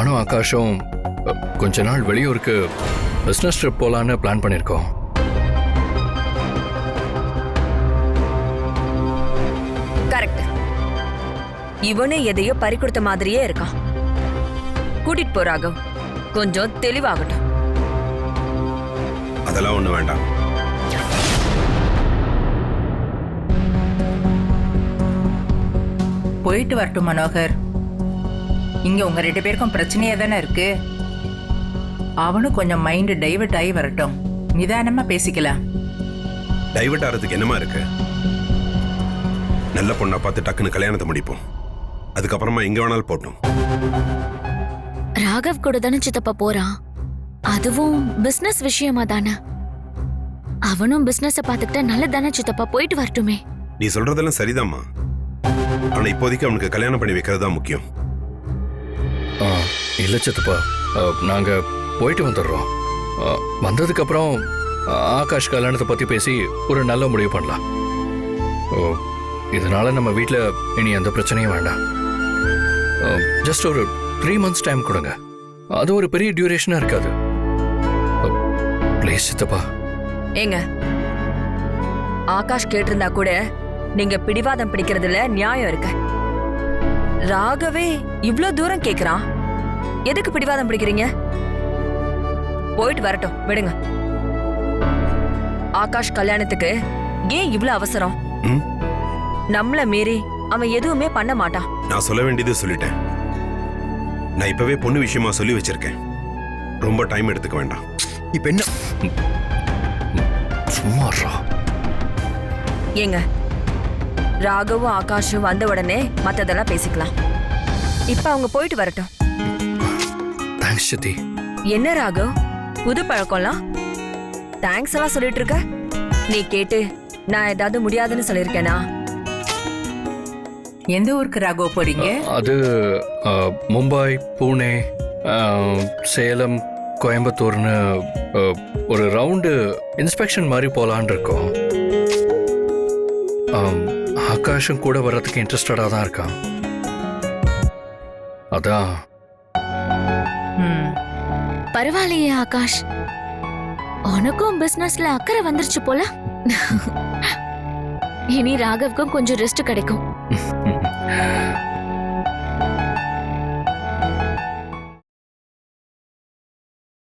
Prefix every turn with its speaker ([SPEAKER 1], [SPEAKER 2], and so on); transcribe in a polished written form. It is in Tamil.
[SPEAKER 1] நானும் ஆகாஷும் கொஞ்ச நாள் வெளியூருக்கு பிஸ்னஸ் ட்ரிப் போகலான்னு பிளான் பண்ணியிருக்கோம்.
[SPEAKER 2] கரெக்ட். இவனு எதையோ பறி கொடுத்த மாதிரியே இருக்கான். கூட்டிட்டு போ ராகவ், கொஞ்சம் தெளிவாகட்டும்.
[SPEAKER 3] அதெல்லாம் ஒண்ணு வேண்டாம்.
[SPEAKER 4] போயிட்டு வரட்டும் மனோகர். இங்க உங்க 2 பேருக்கும் பிரச்சனையா தானே இருக்கு. அவனும் கொஞ்சம் மைண்ட் டைவர்ட் ஆகி வரட்டும், நிதானமா பேசிக்கலாம்.
[SPEAKER 3] டைவர்ட் ஆகிறதுக்கு என்னமா இருக்கு? நல்ல பொண்ணா பார்த்து டக்குன்னு கல்யாணத்தை முடிப்போம். அதுக்கப்புறமா எங்க வேணாலும் போட்டோம்.
[SPEAKER 5] ராகவ் கூட தானே சித்தப்பா போறான், அதுவும் பிசினஸ் விஷயமா தானே. அவனும் பிசினஸ பாத்துக்கிட்ட நல்லதானே சித்தப்பா, போயிட்டு வரட்டுமே.
[SPEAKER 3] நீ சொல்றதெல்லாம் சரிதாம்மா. ஆனா இப்போதைக்கு அவனுக்கு கல்யாணம் பண்ணி வைக்கிறது தான் முக்கியம்.
[SPEAKER 1] இல்லை சித்தப்பா, நாங்க போயிட்டு வந்துடுறோம். வந்ததுக்கப்புறம் ஆகாஷ் கல்யாணத்தை பத்தி பேசி ஒரு நல்ல முடிவு பண்ணலாம். இதனால நம்ம வீட்டில் இனி எந்த பிரச்சனையும் வேண்டாம். ஜஸ்ட் ஒரு 3 months டைம் கொடுங்க. அது ஒரு பெரிய டியூரேஷனா இருக்காது. ப்ளீஸ் சித்தப்பா.
[SPEAKER 2] ஏங்க, ஆகாஷ் கேட்டிருந்தா கூட நீங்க பிடிவாதம் பிடிக்கிறதுல நியாயம் இருக்கு. ராகவே இவ்ளோ தூரம் கேக்குறான், எதுக்கு பிடிவாதம் பிடிக்கிறீங்க? போயிட்டு வரட்டும், விடுங்க. ஆகாஷ் கல்யாணத்துக்கு ஏன் இவ்ளோ அவசரம்? நம்மள மீறி அவன் எதுவுமே பண்ண மாட்டான்.
[SPEAKER 3] நான் சொல்ல வேண்டியது சொல்லிட்டேன். நான் இப்பவே பொண்ணு விஷயமா சொல்லி வச்சிருக்கேன். ரொம்ப டைம் எடுத்துக்க வேண்டாம்.
[SPEAKER 1] இப்ப என்ன சும்மாறா?
[SPEAKER 2] ஏங்க, ராகவும் ஆகாஷும் வந்த உடனே மத்ததெல்லாம் பேசிக்கலாம். இப்ப அவங்க போயிட்டு வரட்டும்.
[SPEAKER 1] தேங்க்ஸ் சித்தி.
[SPEAKER 2] என்ன ராகவ், புது பழக்கம்லாம் தேங்க்ஸ் எல்லாம் சொல்லிட்டு இருக்க? நீ கேட்டு நான் ஏதாவது முடியாதுன்னு சொல்லிருக்கேனா?
[SPEAKER 4] எந்த ஊருக்கு ராகவ் போறீங்க?
[SPEAKER 1] அது மும்பை, புனே, சேலம், கோயம்புத்தூர்னு ஒரு ரவுண்டு இன்ஸ்பெக்ஷன் மாதிரி போலான் இருக்கோம். ஆகாஷும் கூட வர்றதுக்கு இன்ட்ரெஸ்டடா தான் இருக்கான். அதான்.
[SPEAKER 5] பரவாயில்லையே ஆகாஷ், உனக்கும் பிசினஸ்ல அக்கறை வந்துருச்சு போல. இனி ராகவுக்கும் கொஞ்சம் ரெஸ்ட் கிடைக்கும்.